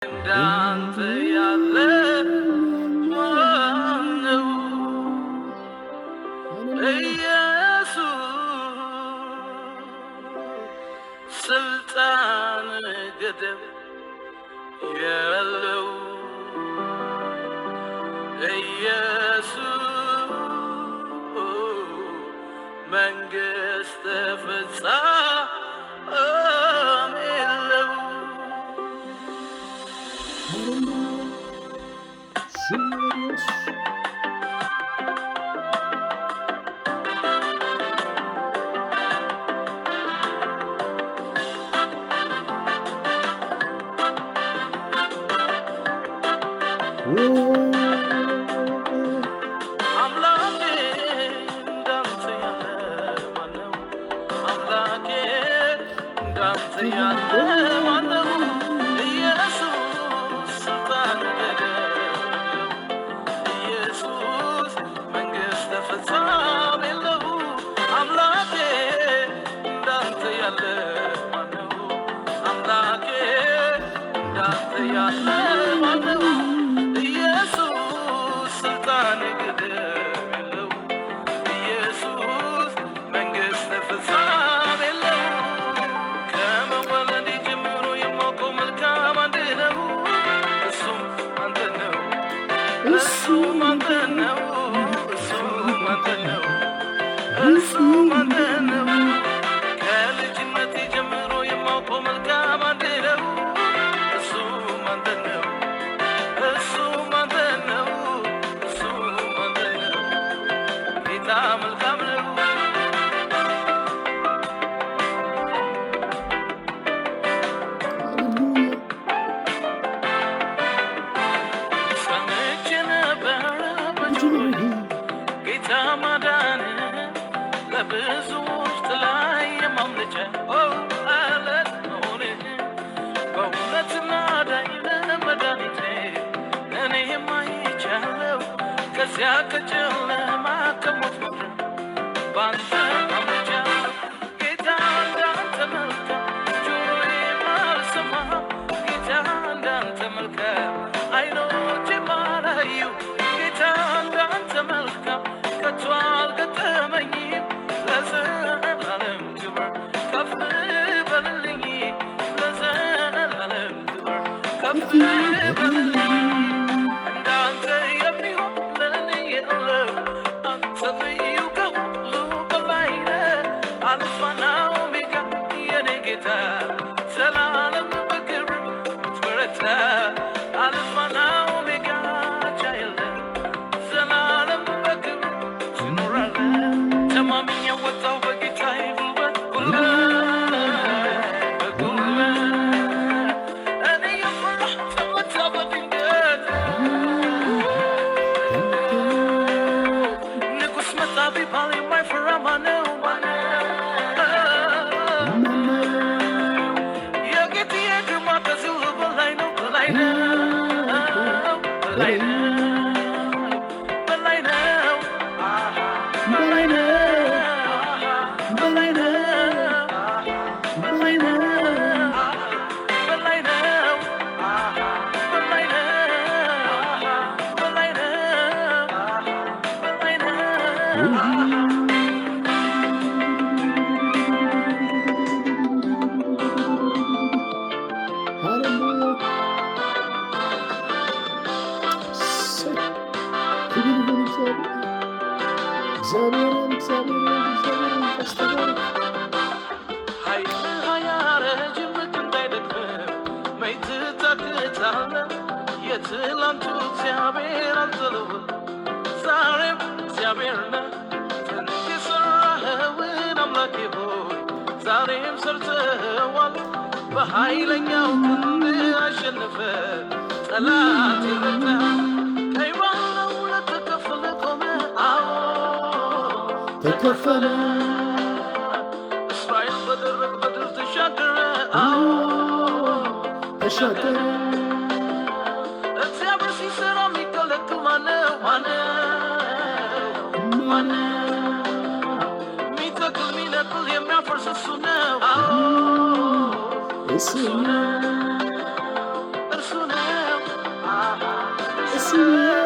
እንዳንተ ያለ ማነው? ኢየሱስ ስልጣን ገደብ የለው። ኢየሱስ መንግሥተ ፍጻሜ የለው። አምላኬ እንዳንተ ያለ ማነው? አምላኬ እንዳንተ ያለ ማነው? ኢየሱስ ስልጣን ገደለው። ኢየሱስ መንግሥተ ፍጻሜ የለው። አምላኬ እንዳንተ ያለ ማነው? አምላኬ እንዳንተ ያለ ማነው? ኢየሱስ ስልጣን ገደብ የለው። ኢየሱስ መንግሥተ ፍጻሜ የለው። ከመወለዴ ጀምሮ የማውቀው መልካም አንድ ነው፣ እሱም አንተ ነው። እሱም አንተ ነው። እሱም አንተ ነው። እሱም አንተ ነው። ከልጅነቴ ጀምሮ የማውቀው መልካም አንድ ነው፣ እሱም አንተ ነው። እሱም አንተ ነው። እሱም አንተ ነው። ጌታ መልካም ነው። ሰምቼ ነበረ በጆሮዬ ጌታ ማዳን ለብዙዎች ጥላ የማምለጫ አለት መሆንህ በእውነትና ዳኝ መድኃኒቴ እኔም አይቻለው። ከዚያ ከጨለማ ከሞት ምድር ባንተ አምልጫለሁ። ጌታ እንዳንተ መልካም ጆሮዬም አልሰማም። ጌታ እንዳንተ መልካም ዓይኖቼም አላዩ። ጌታ እንዳንተ መልካም ከቶ አልገጠመኝም። ለዘላለም ክብር ከፍ በልልኝ። ለዘላለም ክብር ከፍ በልልኝ። እንዳንተ የሚሆን ለእኔ የለም። አንተ ልዩ ከሁሉ በላይ ነህ። አልፋና ኦሜጋ የኔ ጌታ ዘላለም በክብር ትበረታ። አልፋና ኦሜጋ አቻ የለም። ዘላለም በክብር ትኖራለህ። ተማምኜ ወጣሁ በጌታዬ ጉልበት በጉልበት እኔ የፈራሁ ተመታ በድንገት። ንጉሥ መጣ ቢባል የማይፈራ ማነው? የጌታዬ ግርማ ከዚህ ሁሉ በላይ ነው። በላይ ነው። በላይ ነው። በላይ ነው። በላይ ነው። በላይ ነው። በላይ ነው። በላይ ነው። በላይ ነው። በላይ ነው። በላይ ነው። ኃይልህ አያረጅም እንዳይደክም መች ትታክታለህ። የትላንቱ እግዚአብሔር አልተለወጠም፣ ዛሬም እግዚአብሔር ነህ። ትናንት የሠራኸውን አምላኬ ሆይ ዛሬም ሰርተኸዋል። በኃይለኛው ክንድ አሸነፈ ጠላት የመታ። ቀይ ባህር ለተከፈለ ቆመ፣ አዎ ተከፈለ። እስራኤል በደረቅ ምድር ተሻገረ፣ አዎ ተሻገረ። እግዚአብሔር ሲሠራ የሚከለክል ማነው? ማነው? የሚተክል የሚነቅል የሚያፈርስ እሱ ነው፣ አዎ እሱ ነው። እርሱ ነው። Aha,